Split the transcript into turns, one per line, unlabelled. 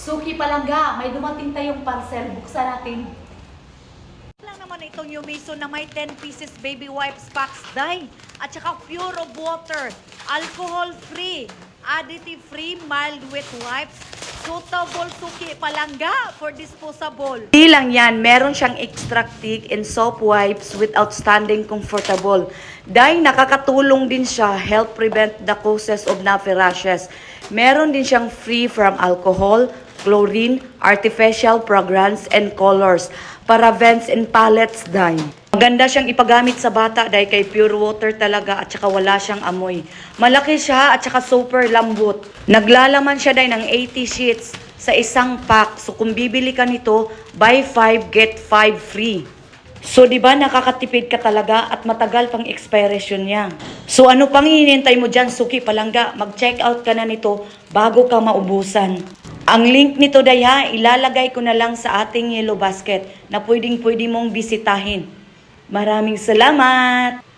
Suki Palangga, may dumating tayong parcel. Buksan natin.
Lang naman itong Yumiso na may 10 pieces baby wipes packs dye at saka pure of water, alcohol free, additive free, mild wet wipes, suitable Suki Palangga for disposable.
Di lang yan, meron siyang extractic and soap wipes with outstanding comfortable. Dahil nakakatulong din siya help prevent the causes of nappy rashes. Meron din siyang free from alcohol, chlorine, artificial fragrance, and colors, parabens and palettes dye. Maganda siyang ipagamit sa bata dahil kay pure water talaga at saka wala siyang amoy. Malaki siya at saka super lambot. Naglalaman siya dahil ng 80 sheets sa isang pack. So kung bibili ka nito, buy 5 get 5 free. So di ba nakakatipid ka talaga at matagal pang expiration niya. So ano pang hinihintay mo dyan, Suki Palangga? Mag-check out ka na nito bago ka maubusan. Ang link nito daya, ilalagay ko na lang sa ating yellow basket na pwedeng mong bisitahin. Maraming salamat!